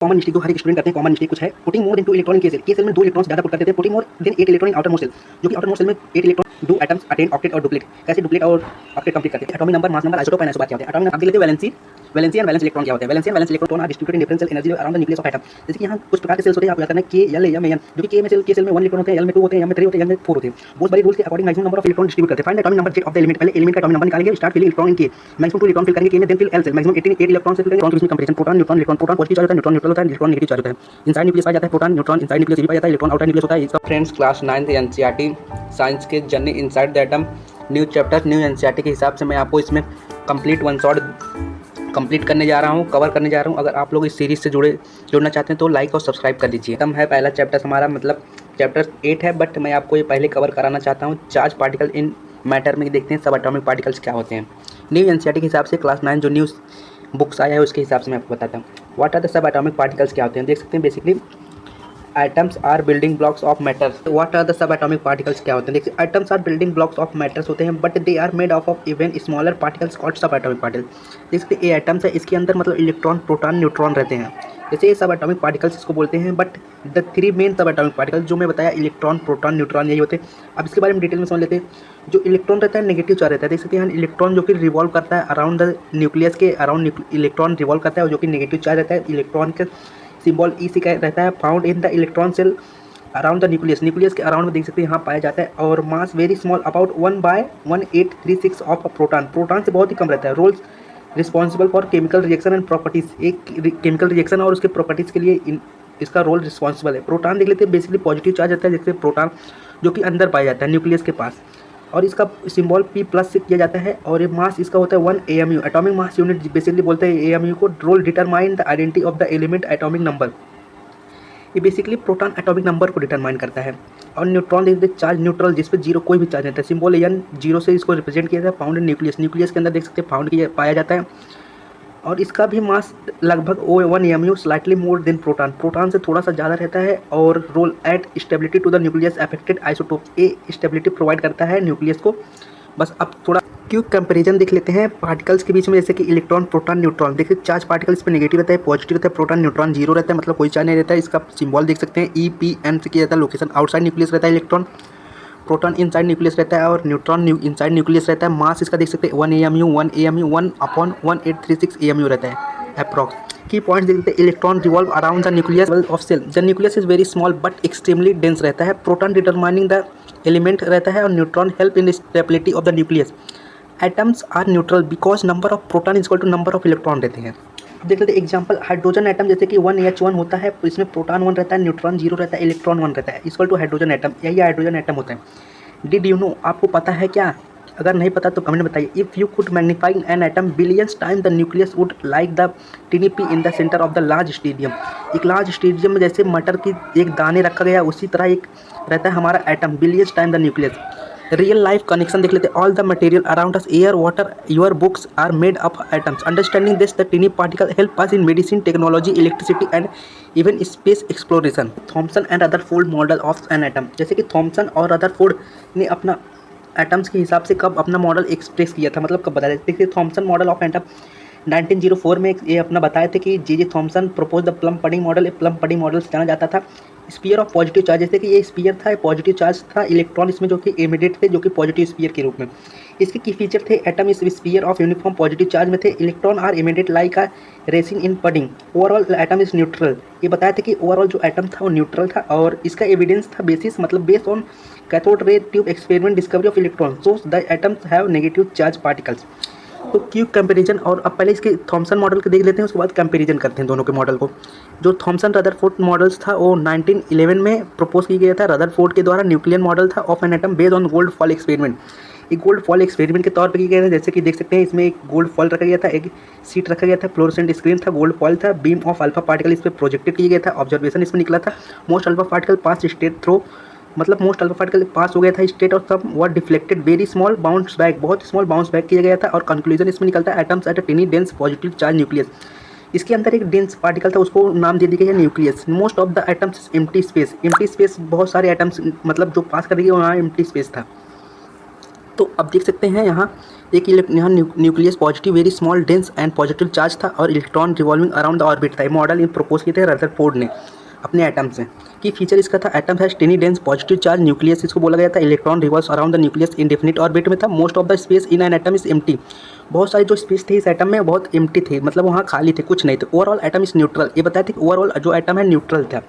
Common mistake जो हर एक student करते हैं, कॉमन मिस्टेक कुछ है, putting more then 2 electron in के सेल में 2 इलेक्ट्रॉन्स ज़्यादा पुट कर देते हैं, putting more than 8 electron in outer most shell, जो कि आउटर मोस्ट सेल में 8 इलेक्ट्रॉन 2 एटम्स अटेन ऑक्टेट और डुप्लेट, कैसे डुप्लेट और ऑक्टेट कंप्लीट करते हैं। Atomic number, mass number, isotope and isobar क्या होते हैं। एटॉमिक नंबर देख लेते हैं, वैलेंसी एंड वैलेंस इलेक्ट्रॉन क्या होते हैं। Valency and valence electron are distributed in differential energy around the nucleus of atom. जैसे कि यहाँ कुछ प्रकार के सेल्स होते हैं, आपको याद करना है के, एल, एम, एन, जो कि के सेल में 1 इलेक्ट्रॉन होते हैं, एल में 2 होते हैं, एम में 3 होते हैं, एन में 4 होते हैं। बहुत बड़ी रूल्स के according maximum number of electron distribute करते हैं। Find the atomic number Z of the element. पहले एलिमेंट का एटॉमिक नंबर निकालेंगे, start filling electron in K, maximum 2 electron fill करेंगे के में, देन फिल एल से, मैक्सिमम 18 8 इलेक्ट्रॉन से fill करेंगे। इलेक्ट्रॉन में comparison, proton neutron, electron, proton positive charge होता है, न्यूट्रॉन न्यूट्रल होता है, इलेक्ट्रॉन नेगेटिव चार्ज होता है। इनसाइड न्यूक्लियस पाया जाता है प्रोटॉन, न्यूट्रॉन, इनसाइड न्यूक्लियस पाया जाता है इलेक्ट्रॉन, आउटर न्यूक्लियस होता है। इसका friends class 9th NCERT science के journey inside the atom new chapter new NCERT के हिसाब से मैं आपको इसमें कंप्लीट वन शॉट कंप्लीट करने जा रहा हूँ, कवर करने जा रहा हूँ। अगर आप लोग इस सीरीज़ से जुड़ना चाहते हैं तो लाइक और सब्सक्राइब कर दीजिए। एटम है पहला चैप्टर हमारा, मतलब चैप्टर 8 है, बट मैं आपको ये पहले कवर कराना चाहता हूँ। चार्ज पार्टिकल इन मैटर में देखते हैं सब एटॉमिक पार्टिकल्स क्या होते हैं। न्यू एनसीईआरटी के हिसाब से क्लास 9 जो न्यूज़ बुक्स आया है उसके हिसाब से मैं आपको बताता हूँ। What are the subatomic particles क्या होते हैं। देख सकते हैं basically atoms are building blocks of matters. What are the subatomic particles क्या होते हैं। देखिए atoms are building blocks of matters होते हैं, but they are made of even smaller particles called subatomic particles. जैसे ये atoms है, इसके अंदर मतलब इलेक्ट्रॉन, प्रोटॉन, न्यूट्रॉन रहते हैं। जैसे ये सब एटॉमिक पार्टिकल्स इसको बोलते हैं, बट द 3 मेन सब एटॉमिक पार्टिकल्स जो मैं बताया, इलेक्ट्रॉन, प्रोटॉन, न्यूट्रॉन, यही होते हैं। अब इसके बारे में डिटेल में समझ लेते हैं। जो इलेक्ट्रॉन रहता है नेगेटिव चार्ज रहता है। देख सकते हैं इलेक्ट्रॉन जो कि रिवॉल्व करता है अराउंड द न्यूक्लियस के अराउंड, इलेक्ट्रॉन रिवॉल्व करता है और जो कि नेगेटिव चार्ज रहता है। इलेक्ट्रॉन के सिंबल ई सी का रहता है, found in the electron shell around the nucleus. Nucleus के अराउंड में देख सकते हैं यहाँ पाया जाता है। और mass very small about 1/1836 of proton. Proton से बहुत ही कम रहता है। Roles responsible for chemical reaction and properties. एक केमिकल रिएक्शन और उसके प्रॉपर्टीज़ के लिए इसका रोल रिस्पॉन्सिबल है। प्रोटॉन देख लेते हैं, बेसिकली पॉजिटिव चार्ज रहता है, जैसे प्रोटॉन जो कि अंदर पाया जाता है न्यूक्लियस के पास, और इसका सिंबल P+ से किया जाता है। और ये मास इसका होता है 1 AMU, atomic mass unit basically बोलते हैं AMU को। Role determine the identity of the element atomic number. ये बेसिकली प्रोटॉन एटॉमिक नंबर को डिटरमाइन करता है। और न्यूट्रॉन देख सकते चार्ज न्यूट्रल, जिस पे जीरो कोई भी चार्ज नहीं रहता है, सिंबल N 0 से इसको रिप्रेजेंट किया जाता है। फाउंड इन न्यूक्लियस, न्यूक्लियस के अंदर देख सकते हैं फाउंड किया पाया जाता है। और इसका भी मास लगभग 1 AMU, slightly more than proton, proton से थोड़ा सा ज़्यादा रहता है। और role at stability to the nucleus affected isotope, ये स्टेबिलिटी प्रोवाइड करता है न्यूक्लियस को। बस अब थोड़ा क्यों कंपैरिजन देख लेते हैं पार्टिकल्स के बीच में, जैसे कि इलेक्ट्रॉन, प्रोटॉन, न्यूट्रॉन। देखिए चार्ज पार्टिकल इस पर नेगेटिव रहता है, पॉजिटिव रहता है। प्रोटॉन, न्यूट्रॉन जीरो रहता है, मतलब कोई चार्ज नहीं रहता है। इसका सिंबल देख सकते हैं EPN से किया जाता है। लोकेशन आउटसाइड न्यूक्लियस रहता है इलेक्ट्रॉन, प्रोटॉन इनसाइड न्यूक्लियस रहता है, और न्यूट्रॉन इनसाइड न्यूक्लियस रहता है। मास इसका देख सकते हैं 1 AMU, 1/1836 AMU रहता है अप्रॉक्स। की पॉइंट देख सकते हैं, electron revolve around the nucleus of cell. The nucleus is very small but extremely dense रहता है। प्रोटॉन डिटरमाइनिंग द एलिमेंट रहता है, और neutron help in stability of the nucleus. Atoms are neutral because number of proton is equal to number of electron रहते हैं। अब देख लेते हैं एग्जांपल, हाइड्रोजन एटम, जैसे कि 1H1 होता है, इसमें प्रोटॉन 1 रहता है, न्यूट्रॉन 0 रहता है, इलेक्ट्रॉन 1 रहता है, इक्वल टू हाइड्रोजन एटम। यही हाइड्रोजन एटम होता है। डिड यू नो, आपको पता है क्या। अगर नहीं पता तो कमेंट में बताइए। If you could magnify an atom billions time the nucleus would like the टिनी P in the centre of the large stadium. एक लार्ज स्टेडियम में जैसे मटर की एक दाने रखा गया, उसी तरह एक रहता है हमारा atom, billions time the nucleus. Real life connection देख लेते हैं। All the material around us, air, water, your books are made of atoms. Understanding this the tiny particle help us in medicine, technology, electricity and even space exploration. Thomson and Rutherford model of an atom, जैसे कि Thompson और Rutherford ने अपना atoms के हिसाब से कब अपना मॉडल एक्सप्रेस किया था, मतलब कब बताया। देखिए थॉमसन मॉडल ऑफ एटम 1904 में ये अपना बताए थे कि J Thomson propose the plum pudding model. Plum pudding model से जाना जाता था। स्पीयर ऑफ पॉजिटिव चार्ज, जैसे कि ये स्पीयर था, पॉजिटिव चार्ज था, इलेक्ट्रॉन इसमें जो कि इमीडिएट थे, जो कि पॉजिटिव स्पीयर के रूप में। इसके की फीचर थे, atom is sphere of uniform positive charge में थे, electron are immediate like a raisin in pudding, overall atom is neutral. ये बताया था कि ओवरऑल जो एटम था वो न्यूट्रल था। और इसका एविडेंस था बेसिस, मतलब based on cathode ray tube experiment discovery of electron, so the atoms have negative charge particles. तो क्यों कंपैरिजन, और अब पहले इसके थॉमसन मॉडल को देख लेते हैं, उसके बाद कंपैरिजन करते हैं दोनों के मॉडल को। जो थॉमसन रदरफोर्ड मॉडल्स था वो 1911 में प्रपोज किया गया था रदरफोर्ड के द्वारा। न्यूक्लियर मॉडल था of an atom based on gold fall experiment. एक गोल्ड फॉल एक्सपेरिमेंट के तौर पर किया गया था, जैसे कि देख सकते हैं इसमें एक गोल्ड फॉल रखा गया था, एक सीट रखा गया था, फ्लोरोसेंट स्क्रीन था, गोल्ड फॉल था, बीम ऑफ अल्फा पार्टिकल इस पर प्रोजेक्टेड किया गया था, ऑब्जर्वेशन इसमें निकला था। Most alpha particle pass straight through, मतलब मोस्ट अल्फा पार्टिकल पास हो गया था स्टेट, और सब were deflected, very small bounce back, बहुत स्मॉल बाउंस बैक किया गया था। और कंक्लूजन इसमें निकलता है, atoms at a tiny dense positive charge nucleus. इसके अंदर एक डेंस पार्टिकल था, उसको नाम दे दिया गया nucleus. Most of the atoms empty space, empty space बहुत सारे एटम्स मतलब जो पास कर दिए वहाँ एम्प्टी स्पेस था। तो अब देख सकते हैं यहाँ यहाँ nucleus positive very small dense and positive charge था और electron revolving around the orbit था। ये मॉडल इन प्रपोज किए थे रदरफोर्ड ने अपने एटम्स में। की फीचर इसका था atom has tiny dense positive charge nucleus इसको बोला गया था। Electron revolves around the nucleus indefinite orbit में था। Most of the space in an atom is empty. बहुत सारे जो स्पेस थे इस एटम में बहुत एम्प्टी थे, मतलब वहाँ खाली थे, कुछ नहीं थे। Overall atom is neutral. ये बताया था कि ओवरऑल जो एटम है न्यूट्रल था।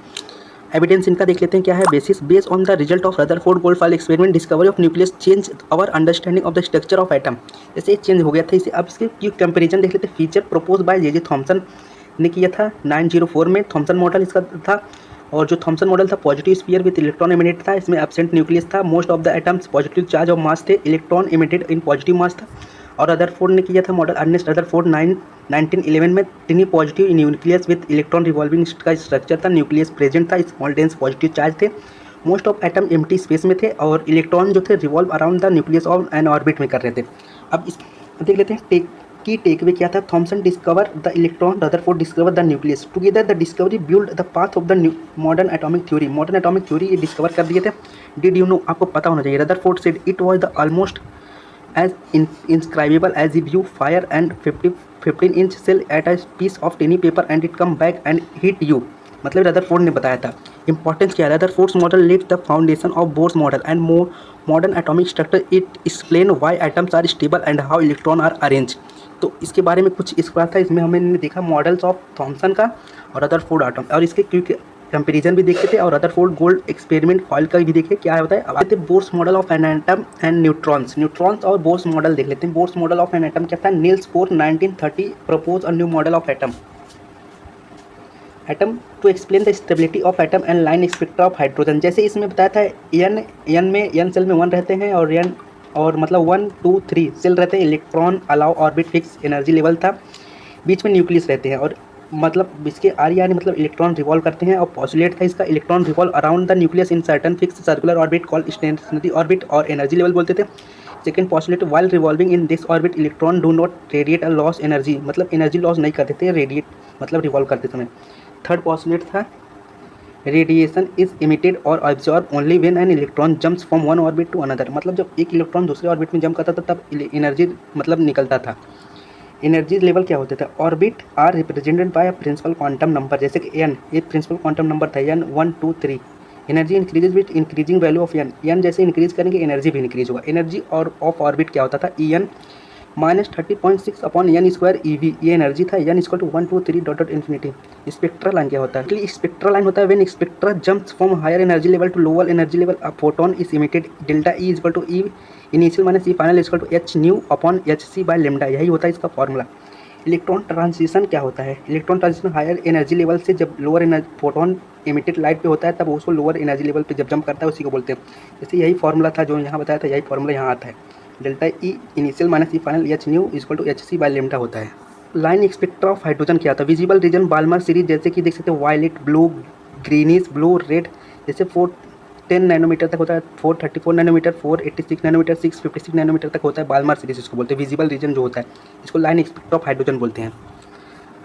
एविडेंस इनका देख लेते हैं क्या है। Base on the result of Rutherford gold foil experiment discovery of nucleus change our understanding of the structure of atom. जैसे चेंज हो गया था इसे, अब इसके कंपेरिजन देख लेते हैं। Feature propose by J Thomson ने किया था 904 में। थॉमसन मॉडल इसका था, और जो थॉमसन मॉडल था positive sphere with electron emitted था। इसमें एब्सेंट न्यूक्लियस था। Most of the atoms positive charge और मास थे। इलेक्ट्रॉन इमिटेड इन पॉजिटिव मास था। और रदरफोर्ड ने किया था मॉडल अर्नेस्ट रदरफोर्ड 1911 में। टिनी positive nucleus with electron revolving का स्ट्रक्चर था। न्यूक्लियस प्रेजेंट था। स्मॉल डेंस पॉजिटिव चार्ज थे। Most of atom empty space में थे और इलेक्ट्रॉन जो थे revolve around the nucleus of N orbit में कर रहे थे। अब देख लेते हैं की टेकवे क्या था। Thomson discover the electron, Rutherford discover the nucleus. Together the discovery build the path of the modern atomic theory. Modern atomic theory ये डिस्कवर कर दिए थे। डिड यू नो, आपको पता होना चाहिए। Rutherford said it was the almost as inscribable as if you fire and 15 inch cell at a piece of tiny paper and it come back and hit you। मतलब Rutherford ने बताया था। Importance क्या है, Rutherford's model laid the foundation of Bohr's model and modern atomic structure. It explain why atoms are stable and how electron are arrange. तो इसके बारे में कुछ इस बात था। इसमें हमने देखा मॉडल्स ऑफ थॉमसन का और रदरफोर्ड एटम, और इसके क्योंकि कंपेरिजन भी देखते थे, और रदरफोर्ड गोल्ड एक्सपेरिमेंट फॉइल का भी देखे क्या होता है। अब आते हैं Bohr's model of an atom and neutrons और बोर्स मॉडल देख लेते हैं। Bohr's model of an atom क्या था। Niels Bohr 1930 propose a new model of atom to explain the stability of atom and line spectra of hydrogen. जैसे इसमें बताया था एन सेल में 1 रहते हैं और मतलब 1 2 3 सेल रहते हैं। Electron allow orbit fix energy level था। बीच में न्यूक्लियस रहते हैं और मतलब इसके आर मतलब इलेक्ट्रॉन रिवॉल्व करते हैं। और पॉस्टुलेट था इसका electron revolve around the nucleus in certain fix circular orbit called stationary orbit और एनर्जी लेवल बोलते थे। Second postulate while revolving in this orbit electron do not radiate a loss energy, मतलब energy loss नहीं करते थे radiate मतलब revolve करते समय। थर्ड पॉस्टुलेट था रेडिएशन इज इमिटेड और absorb only when an electron jumps from one orbit to another. मतलब जब एक इलेक्ट्रॉन दूसरे ऑर्बिट में जंप करता था तब एनर्जी मतलब निकलता था। एनर्जी लेवल क्या होता था। Orbit are represented by a principal quantum number, जैसे कि एन एक प्रिंसिपल क्वांटम नंबर था n 1 2 3। Energy increases with increasing value of n जैसे इंक्रीज करेंगे एनर्जी भी इंक्रीज होगा। एनर्जी और ऑफ ऑर्बिट क्या होता था E n -30.6 upon n square eV, ये एनर्जी था। N equal to 1 2 3 dot infinity. Spectral line क्या होता है। स्पेक्ट्रल लाइन होता है when spectra jumps from higher energy level to lower energy level a photon is emitted. Delta E equal to E initial minus E final equal to h nu upon h c by lambda, यही होता है इसका formula. Electron transition क्या होता है। Electron transition higher energy level से जब lower energy photon emitted light पे होता है तब उसको लोअर एनर्जी लेवल पे जब जंप करता है उसी को बोलते हैं। जैसे यही फॉर्मूला था जो यहाँ बताया था, यही फॉर्मूला यहाँ आता है। Delta E initial minus E final h nu equal to h c by lambda होता है। लाइन स्पेक्ट्रा ऑफ हाइड्रोजन क्या था। विजिबल रीजन बाल्मर सीरीज, जैसे कि देख सकते हैं violet blue greenish blue red, जैसे 410 नैनोमीटर तक होता है, 434 नैनोमीटर 486 नैनोमीटर 656 नैनोमीटर तक होता है। बाल्मर सीरीज इसको बोलते हैं। विजिबल रीजन जो होता है इसको लाइन स्पेक्ट्रा ऑफ हाइड्रोजन बोलते हैं।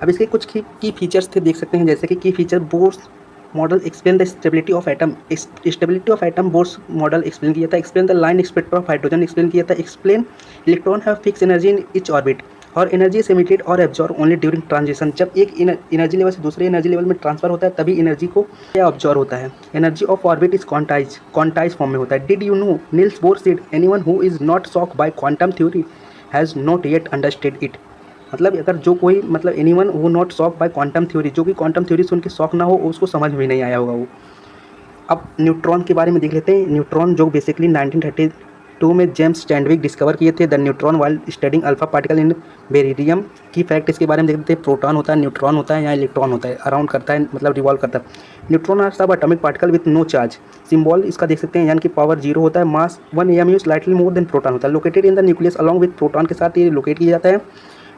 अब इसके कुछ की फीचर्स थे देख सकते हैं, जैसे कि की feature Bohr's model explain the stability of atom. Stability of atom Bohr's model explain किया था। Explain the line spectra of hydrogen explain किया था। Explain electron have fix energy in each orbit और एनर्जी इज इमिटेड और absorb only during transition. जब एक energy level से दूसरे एनर्जी लेवल में ट्रांसफर होता है तभी एनर्जी को ऑब्जॉर्व होता है। Energy of orbit is quantise form में होता है। Did you know Niels Bohr said anyone who is not shocked by quantum theory has not yet understood it. मतलब अगर जो कोई मतलब anyone who not shock by quantum theory, जो कि क्वांटम थ्योरी सुन के शॉक ना हो उसको समझ में नहीं आया होगा वो। अब न्यूट्रॉन के बारे में देख लेते हैं। न्यूट्रॉन जो बेसिकली 1932 में जेम्स चैडविक डिस्कवर किए थे। The neutron while studying alpha particle in beryllium. की फैक्ट इसके बारे में देखते हैं। प्रोटॉन होता है, न्यूट्रॉन होता है या इलेक्ट्रॉन होता है, अराउंड करता है मतलब रिवॉल्व करता है। Neutron are subatomic particle with no charge. Symbol इसका देख सकते हैं यानी कि पावर 0 होता है। मास 1 AMU slightly more than proton होता है। Located in the nucleus along with proton के साथ ये लोकेट किया जाता है।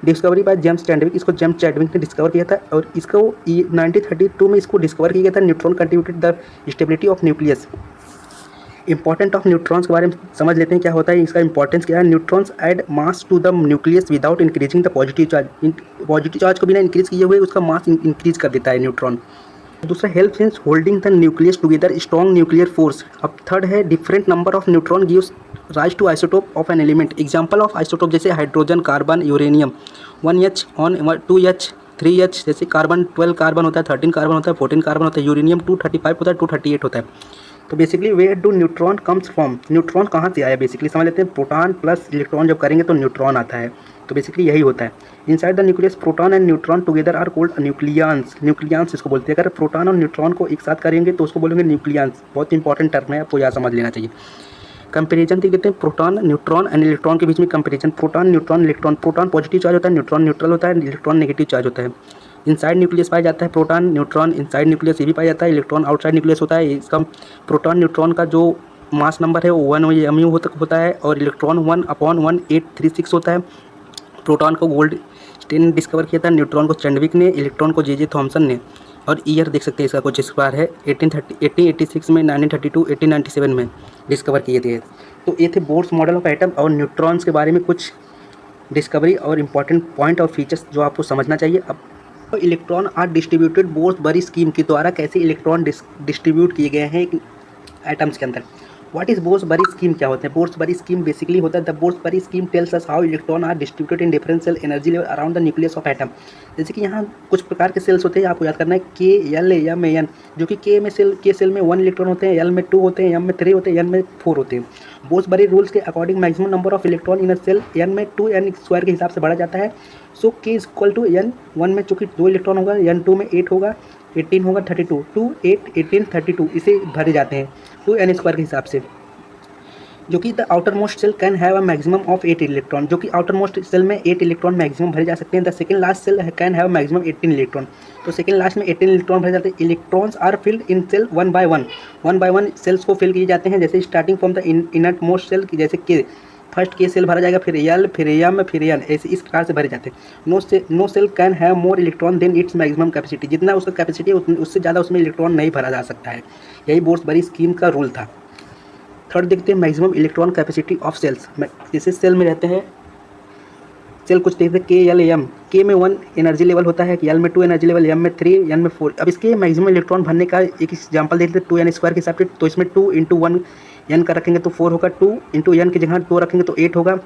डिस्कवरी बाय जेम्स चैडविक, इसको जेम्स चैडविक ने डिस्कवर किया था और इसको 1932 में इसको डिस्कवर किया गया था। Neutron contributed the stability of nucleus. Important of neutrons के बारे में समझ लेते हैं क्या होता है, इसका इंपॉर्टेंस क्या है। Neutrons add mass to the nucleus without increasing the positive charge. Positive charge को बिना इंक्रीज किए हुए उसका मास इंक्रीज कर देता है न्यूट्रॉन। दूसरा help in holding the nucleus together strong nuclear force. अब थर्ड है different number of neutron gives rise to isotope of an element. Example of isotope जैसे hydrogen, carbon, uranium 1H on 2H 3H, जैसे carbon 12 carbon होता है, 13 carbon होता है, 14 carbon होता है, यूरेनियम 235 होता है, 238 होता है। तो basically where do neutron comes from, neutron कहाँ से आया बेसिकली समझ लेते हैं। प्रोटॉन प्लस इलेक्ट्रॉन जब करेंगे तो न्यूट्रॉन आता है, तो बेसिकली यही होता है। Inside the nucleus proton and neutron together are called nucleons. Nucleons इसको बोलते हैं। अगर प्रोटॉन और न्यूट्रॉन को एक साथ करेंगे तो उसको बोलेंगे न्यूक्लियंस। बहुत इंपॉर्टेंट टर्म है, आपको यह समझ लेना चाहिए। कंपेरिजन देख लेते हैं, प्रोटॉन न्यूट्रॉन एंड इलेक्ट्रॉन के बीच में comparison. Proton neutron electron, proton positive charge होता है, न्यूट्रॉन न्यूट्रल होता है, इलेक्ट्रॉन नेगेटिव चार्ज होता है। इनसाइड न्यूक्लियस पाया जाता है प्रोटॉन न्यूट्रॉन, इनसाइड न्यूक्लियस ये भी पाया जाता है, इलेक्ट्रॉन आउटसाइड न्यूक्लियस होता है। इसका प्रोटॉन न्यूट्रॉन का जो मास नंबर है वो 1 होता है और इलेक्ट्रॉन 1/1836 होता है। प्रोटॉन को गोल्ड स्टेन ने डिस्कवर किया था, न्यूट्रॉन को चैंडविक ने, इलेक्ट्रॉन को जे थॉमसन ने। और ईयर देख सकते हैं इसका कुछ इस बार है 1886 में, 1932, 1897 में डिस्कवर किए थे। तो ये थे बोर्स मॉडल ऑफ एटम और न्यूट्रॉन्स के बारे में कुछ डिस्कवरी और इंपॉर्टेंट पॉइंट और फीचर्स जो आपको समझना चाहिए। अब तो इलेक्ट्रॉन आर डिस्ट्रीब्यूटेड बोर्सबरी स्कीम के द्वारा कैसे इलेक्ट्रॉन डिस्ट्रीब्यूट किए गए हैं एटम्स के अंदर। व्हाट इज बोर्सबरी स्कीम, क्या होते हैं बोर्सबरी स्कीम? बेसिकली होता है the Bohr Bury scheme tells us how electron are distributed in different shell energy level around the nucleus of atom. जैसे कि यहाँ कुछ प्रकार के सेल्स होते हैं, आपको याद करना है के, एल, एम, एन। जो कि के सेल में 1 इलेक्ट्रॉन होते हैं, एल में 2 होते हैं, एम में 3 होते हैं, एन में 4 होते हैं। बोर्सबरी रूल्स के according maximum number of electron in a shell n में 2n स्क्वायर के हिसाब से बढ़ा जाता है। सो के इक्वल टू एन 1 में चूँकि 2 इलेक्ट्रॉन होगा, एन 2 में 8 होगा, 18 होगा, 32, 2, 8, 18, 32 इसे भरे जाते हैं 2n स्क्वायर के हिसाब से। जो कि the outer most shell can have a maximum of 8 electron, जो कि आउटर मोस्ट सेल में 8 इलेक्ट्रॉन मैक्सिमम भरे जा सकते हैं। The second last shell can have maximum 18 electron, तो सेकंड लास्ट में 18 इलेक्ट्रॉन भरे जाते हैं। Electrons are filled in shell 1 by 1 shells को फिल किए जाते हैं। जैसे starting from the inner most shell, जैसे के फर्स्ट के सेल भरा जाएगा, फिर एल, फिर एम, फिर एन, ऐसे इस प्रकार से भरे जाते हैं। No shell can have more electron than its maximum capacity, जितना उसका कैपेसिटी है उससे ज़्यादा उसमें इलेक्ट्रॉन नहीं भरा जा सकता है। यही बोर्सबरी स्कीम का रूल था। थर्ड देखते हैं maximum electron capacity of shells. जैसे सेल में रहते हैं सेल कुछ देखते हैं के, एल, एम। के में 1 एनर्जी लेवल होता है, एल में 2 एनर्जी लेवल, एम में 3, एन में 4। अब इसके मैक्सिमम इलेक्ट्रॉन भरने का एक एग्जांपल देखते हैं 2n स्क्वायर के हिसाब से। तो इसमें 2 × 1 एन का रखेंगे तो 4 होगा, 2 × एन की जगह 2 रखेंगे तो 8 होगा,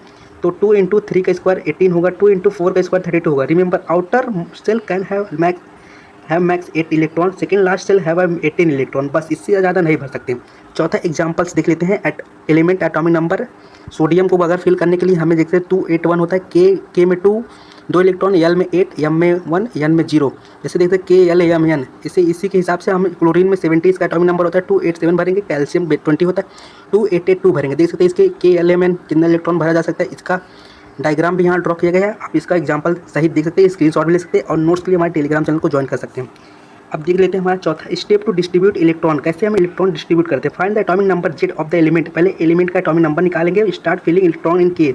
तो 2 × 3 का स्क्वायर 18 होगा, 2 × 4 का स्क्वायर 32 होगा। Remember outer shell can have max 8 electron, second last shell have 18 electron, बस इससे ज़्यादा नहीं भर सकते। चौथा एग्जांपल्स देख लेते हैं। एलिमेंट एटॉमिक नंबर, सोडियम को अगर फिल करने के लिए हमें देखते हैं 281 होता है। के में 2 इलेक्ट्रॉन, एल में 8, एम में 1, एन में 0। जैसे देखते हैं के, एल, एम, एन। इसी के हिसाब से हम क्लोरीन में 70 इसका एटॉमिक नंबर होता है, 287 भरेंगे। कैल्शियम 20 होता है, 2882 भरेंगे। देख सकते हैं इसके के, एल, एम, एन कितना इलेक्ट्रॉन भरा जा सकता है। इसका डायग्राम भी यहाँ ड्रॉ किया गया है, आप इसका एग्जांपल सहित देख सकते हैं, स्क्रीनशॉट भी ले सकते हैं और नोट्स के लिए हमारे टेलीग्राम चैनल को ज्वाइन कर सकते हैं। अब देख लेते हैं हमारा चौथा स्टेप टू डिस्ट्रीब्यूट इलेक्ट्रॉन। कैसे हम इलेक्ट्रॉन डिस्ट्रीब्यूट करते हैं। Find the atomic number Z of the element. पहले एलिमेंट का एटॉमिक नंबर निकालेंगे, start filling electron in K.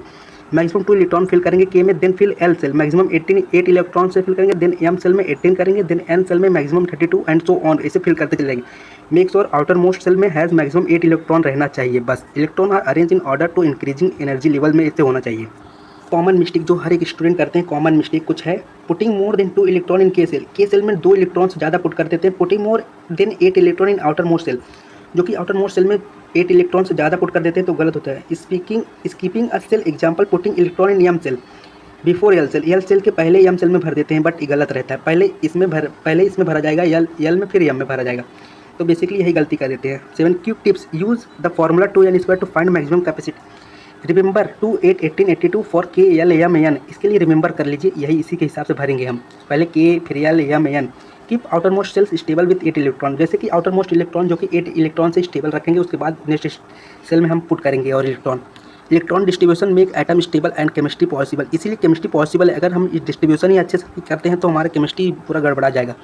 Maximum 2 electron fill करेंगे के में, then fill L shell maximum 8 electron से फिल करेंगे, देन एम सेल में 18 करेंगे, देन एन सेल में मैक्सिमम 32 एंड सो ऑन, इसे फिल करते चलेंगे। Make sure outer most shell में हैज़ मैक्सिमम 8 इलेक्ट्रॉन रहना चाहिए। बस electron are arrange in order to increasing energy level में इसे होना चाहिए। कॉमन मिस्टेक जो हर एक स्टूडेंट करते हैं, कॉमन मिस्टेक कुछ है। Putting more then 2 electron in के सेल में 2 इलेक्ट्रॉन से ज़्यादा पुट कर देते हैं। Putting more than 8 electron in outer most shell, जो कि आउटर मोस्ट सेल में 8 इलेक्ट्रॉन से ज़्यादा पुट कर देते हैं तो गलत होता है। Skipping a shell, example putting electron in M shell before L shell. L shell के पहले एम सेल में भर देते हैं, बट ये गलत रहता है। पहले इसमें भरा जाएगा एल में, फिर एम में भरा जाएगा, तो बेसिकली यही गलती कर देते हैं। 7 cube tips, use the formula 2n square to find maximum capacity. Remember 2, 8, 18, 82 for K, L, M, N. इसके लिए रिमेंबर कर लीजिए, यही इसी के हिसाब से भरेंगे हम। पहले के, फिर L, M, N. Keep outer most shells stable with 8 electron. जैसे कि आउटर मोस्ट इलेक्ट्रॉन जो कि 8 इलेक्ट्रॉन से स्टेबल रखेंगे, उसके बाद नेक्स्ट सेल में हम पुट करेंगे और electron distribution make atom stable and chemistry possible. इसीलिए केमिस्ट्री पॉसिबल है। अगर हम डिस्ट्रीब्यूशन ही अच्छे से करते हैं तो हमारा केमिस्ट्री पूरा गड़बड़ा जाएगा।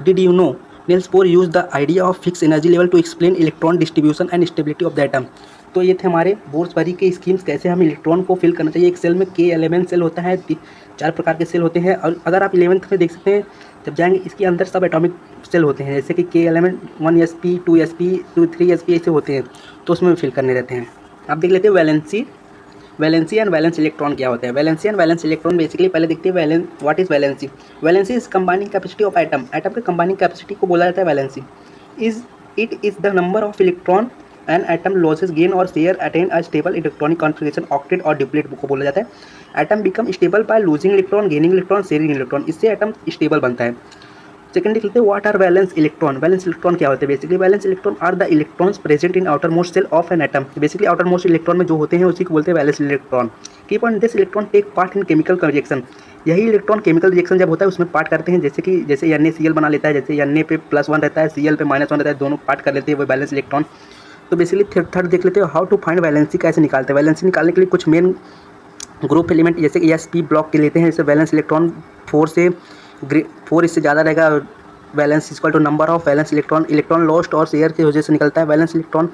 Did you know Niels Bohr use the idea of fix energy level to explain electron distribution and stability of the atom. तो ये थे हमारे बोर्सबरी के स्कीम्स, कैसे हम इलेक्ट्रॉन को फिल करना चाहिए। एक सेल में के, एल, एम, एन सेल होता है, 4 प्रकार के सेल होते हैं। और अगर आप 11th में देख सकते हैं जब जाएंगे, इसके अंदर सब एटॉमिक सेल होते हैं, जैसे कि के, L, M, N 1sp, 2sp, 3sp ऐसे होते हैं, तो उसमें फिल करने रहते हैं। आप देख लेते हैं वैलेंसी एंड वैलेंस इलेक्ट्रॉन क्या होता है। Valency and valence electron basically पहले देखते हैं what is valency. Valency is combining capacity of atom के कंबाइनिंग कैपेसिटी को बोला जाता है valency. It is the number of electron an atom loses gain और share attain a stable electronic configuration octet और डिप्लेट को बोला जाता है। Atom become stable by losing electron, gaining electron, sharing electron, इससे एटम स्टेबल बनता है। Second देख लेते हैं what are valence electron. Valence electron क्या होते हैं? Basically valence electron are the electrons present in outer most shell of an atom. Basically outer most electron में जो होते हैं उसी को बोलते हैं valence electron. Key point this electron take part in chemical reaction. यही इलेक्ट्रॉन केमिकल रिएक्शन जब होता है उसमें पार्ट करते हैं, जैसे Na Cl बना लेता है, जैसे Na पे +1 रहता है, Cl पे -1 रहता है, दोनों पार्ट कर लेते हैं वो वैलेंस इलेक्ट्रॉन। तो बेसिकली थर्ड देख लेते हो हाउ टू फाइंड वैलेंसी, कैसे निकालते हैं। वैलेंसी निकालने के लिए कुछ मेन ग्रुप एलिमेंट जैसे Sp ब्लॉक के लेते हैं। जैसे वैलेंस इलेक्ट्रॉन 4 इससे ज़्यादा रहेगा, valence equal to number of valence electron, electron lost और शेयर की वजह से निकलता है। वैलेंस इलेक्ट्रॉन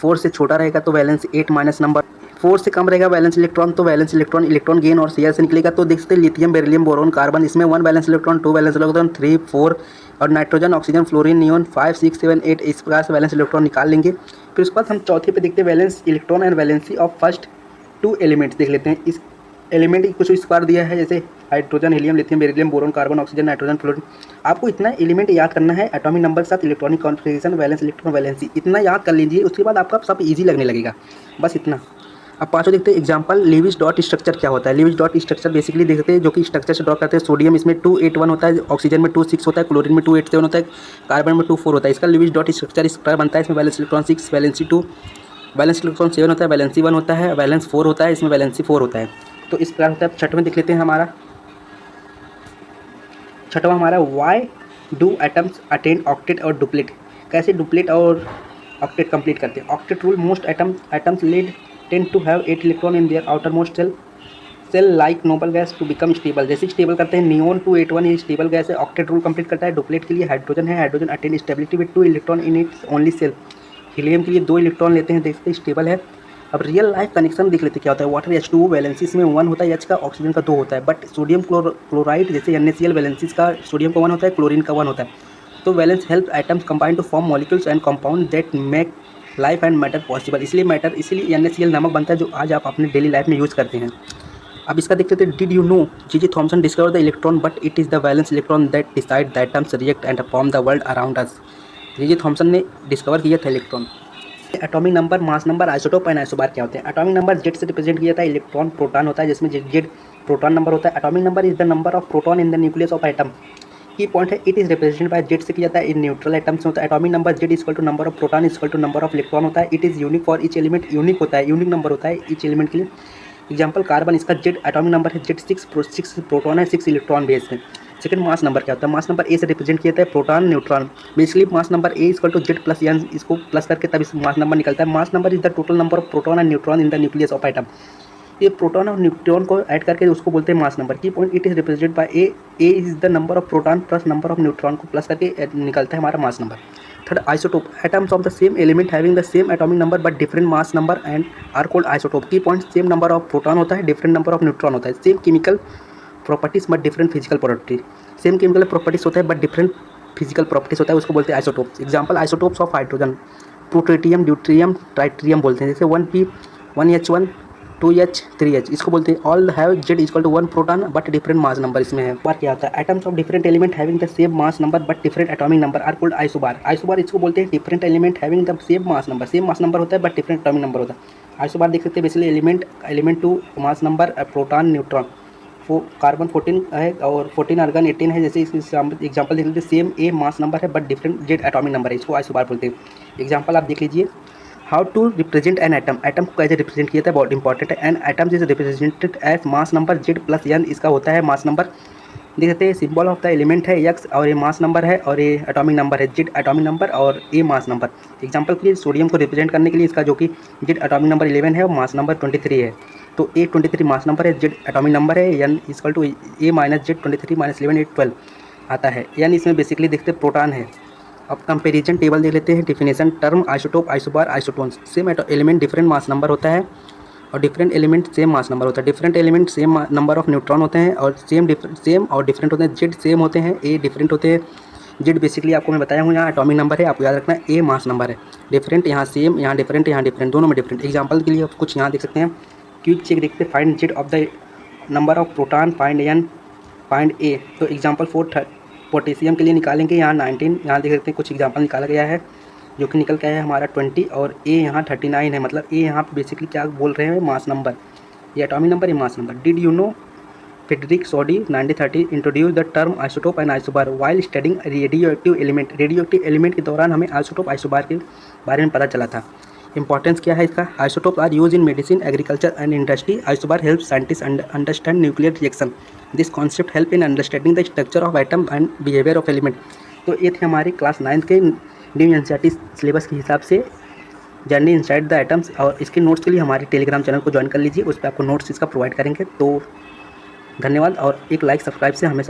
4 से छोटा रहेगा तो वैलेंस 8 माइनस नंबर, 4 से कम रहेगा वैलेंस इलेक्ट्रॉन तो वैलेंस इलेक्ट्रॉन इलेक्ट्रॉन गेन और शेयर से निकलेगा। तो देख सकते हैं लिथियम, बेरिलियम, बोरोन, कार्बन, इसमें 1 वैलेंस इलेक्ट्रॉन, 2 वैलेंस इलेक्ट्रॉन, 3, 4 और नाइट्रोजन, ऑक्सीजन, फ्लोरीन, नियोन 5, 6, 7, 8 इस प्रकार से वैलेंस इलेक्ट्रॉन निकाल लेंगे। फिर उसके बाद हम चौथे पे देखते हैं valence electron and valency of first 2 elements देख लेते हैं। इस एलिमेंट कुछ इस बार दिया है जैसे hydrogen, helium, lithium, beryllium, boron, carbon, oxygen, nitrogen, fluorine. आपको इतना एलिमेंट याद करना है, एटॉमिक नंबर के साथ electronic configuration, valence electron, valency, इतना याद कर लीजिए। उसके बाद आपका सब इजी लगने लगेगा, बस इतना। अब पाँचों देखते हैं एग्जांपल। लीविस डॉट स्ट्रक्चर क्या होता है? लीविस डॉट स्ट्रक्चर बेसिकली देखते हैं जो कि स्ट्रक्चर से ड्रॉ करते हैं। सोडियम इसमें 281 होता है, ऑक्सीजन में 26 होता है, क्लोरीन में 287 होता है, कार्बन में 24 होता है। इसका लीविस डॉट स्ट्रक्चर इस प्रकार बनता है। इसमें valence electron 6, valency 2, valence electron 7 होता है, वैलेंसी 1 होता है, वैलेंस 4 होता है, इसमें वैलेंसी 4 होता है। तो इस प्रकार होता है। छठवें देख लेते हैं छठवां हमारा why do atoms attain octet और डुप्लेट। कैसे डुप्लेट और ऑक्टेट कंप्लीट करते हैं? Octet rule most atoms lead tend to have 8 electron in their outer most shell like noble gas to become stable. जैसे स्टेबल करते हैं नियोन 281 ये stable gas है। ऑक्टेट रूल कंप्लीट करता है। डुप्लेट के लिए हाइड्रोजन है, hydrogen attain stability with 2 electron in its only shell. Helium के लिए 2 इलेक्ट्रॉन लेते हैं, देखते हैं स्टेबल है। अब रियल लाइफ कनेक्शन देख लेते क्या होता है। वाटर H2O वैलेंसीज में 1 होता है, H का, ऑक्सीजन का 2 होता है। बट सोडियम क्लोराइड जैसे NaCl वैलेंसीज का सोडियम का 1 होता है, क्लोरीन का 1 होता है। तो valence help atoms combine to form molecules and compound that make life and matter possible. इसलिए NaCl नमक बनता है जो आज आप अपने डेली लाइफ में यूज़ करते हैं। अब इसका देखते थे। Did you know J.J. Thomson discover the electron but it is the valence electron that decide the atoms react and form the world around us. J.J. Thomson ने डिस्कवर किया था electron. Atomic number, mass number, isotope and isobar क्या होते हैं? Atomic number Z से represent किया जाता है। इलेक्ट्रॉन प्रोटॉन होता है जिसमें जेड प्रोटॉन नंबर होता है। Atomic number is the number of proton in the nucleus of atom. Key point है it is represented by Z से किया जाता है। इन न्यूट्रल एटम्स होता है। Atomic number Z equal to number of proton equal to number of electron होता है। It is unique for each element, unique होता है, यूनिक नंबर होता है ईच एलिमेंट के लिए। एग्जाम्पल कार्बन, इसका जेड एटॉमिक नंबर है जेड, 6 प्रोटॉन है, 6 इलेक्ट्रॉन बेस है। सेकंड मास नंबर क्या होता है? मास नंबर ए से रिप्रेजेंट किया जाता है proton, neutron. Basically mass number A equal to Z plus N, इसको प्लस करके तब इस मास नंबर निकलता है। Mass number is the total number of proton and neutron in the nucleus of atom. ये प्रोटॉन और न्यूट्रॉन को add करके उसको बोलते हैं mass number. Key point it is represent by A is the number of proton plus number of neutron को plus करके निकलता है हमारा mass number. Third isotope, atoms of the same element having the same atomic number but different mass number and are called isotope. Key point same number of proton होता है, different number of neutron होता है। Same chemical properties but different physical property. Same chemical properties होता है but different physical properties होता है, उसको बोलते हैं isotopes. Example isotopes of hydrogen, plutonium, deuterium, ट्राइटेरियम बोलते हैं। जैसे 1p 1h1 2h 3h, इसको बोलते हैं। All have Z equal to 1 proton but different mass number इसमें है। बार क्या होता है? Atoms of different element having the same mass number but different atomic number are called isobar. Isobar इसको बोलते हैं different element having the same mass number होता है बट डिफरेंट एटॉमिक नंबर होता है। आइसोबार देख सकते हैं basically element to mass number proton, neutron, carbon 14 है और 14 आर्गन 18 है। जैसे इस एग्जाम्पल देख लीजिए, सेम ए मास नंबर है but different Z atomic number है, इसको आइसोबार बोलते हैं। एग्जाम्पल आप देख लीजिए। How to represent an atom, atom को कैसे रिप्रेजेंट किया था बहुत इंपॉर्टेंट है। An atom is represented as mass number Z plus N, इसका होता है मास नंबर। देख सकते हैं सिंबल ऑफ द एलिमेंट है एक्स और ये मास नंबर है और ये एटॉमिक नंबर है जेड एटॉमिक नंबर और ए मास नंबर। एग्जाम्पल के लिए सोडियम को रिप्रेजेंट करने के लिए इसका जो कि जेड एटॉमिक नंबर 11 है और मास नंबर 23 है। तो ए 23 मास नंबर है, जेड एटॉमिक नंबर है, N equal to A minus Z 23 minus 11 8 12 आता है। एन इसमें बेसिकली देखते हैं प्रोटॉन है। अब कंपेरिजन टेबल देख लेते हैं। Definition, term isotope, isobar, isotones. Same element different mass number होता है और different element same mass number होता है। Different element same number of neutron होते हैं और सेम और डिफरेंट होते हैं। जेड सेम होते हैं, ए डिफरेंट होते हैं। जेड बेसिकली आपको मैं बताया हूँ यहाँ एटॉमिक नंबर है, आपको याद रखना है। ए मास नंबर है, डिफरेंट यहाँ सेम, यहाँ डिफरेंट, दोनों में डिफरेंट। एग्जाम्पल के लिए आप कुछ यहाँ देख सकते हैं। क्विक चेक देखते हैं। Find Z of the number of proton, find N, find A. तो एग्जाम्पल 4 पोटेशियम के लिए निकालेंगे, यहाँ 19, यहाँ देख सकते हैं कुछ एग्जाम्पल निकाला गया है। जो कि निकल के आया है हमारा 20 और ए यहाँ 39 है। मतलब ए यहाँ पे बेसिकली क्या बोल रहे हैं, मास नंबर, ये एटॉमिक नंबर, ये mass number. Did you know Frederick Soddy 1930 introduce the term isotope and isobar while studying radio element. Radio element के दौरान हमें आइसोटोप आइसोबार के बारे में पता चला था। इंपॉर्टेंस क्या है इसका? Isotope are use in medicine, agriculture and industry. Isobar help scientist understand nuclear reaction. This concept help in understanding the structure of atom and behaviour of element. तो ये थे हमारे क्लास 9 के न्यू एनसीईआरटी सिलेबस के हिसाब से journey inside the atoms. और इसके नोट्स के लिए हमारे टेलीग्राम चैनल को ज्वाइन कर लीजिए, उस पर आपको नोट्स इसका प्रोवाइड करेंगे। तो धन्यवाद, और एक लाइक सब्सक्राइब से हमें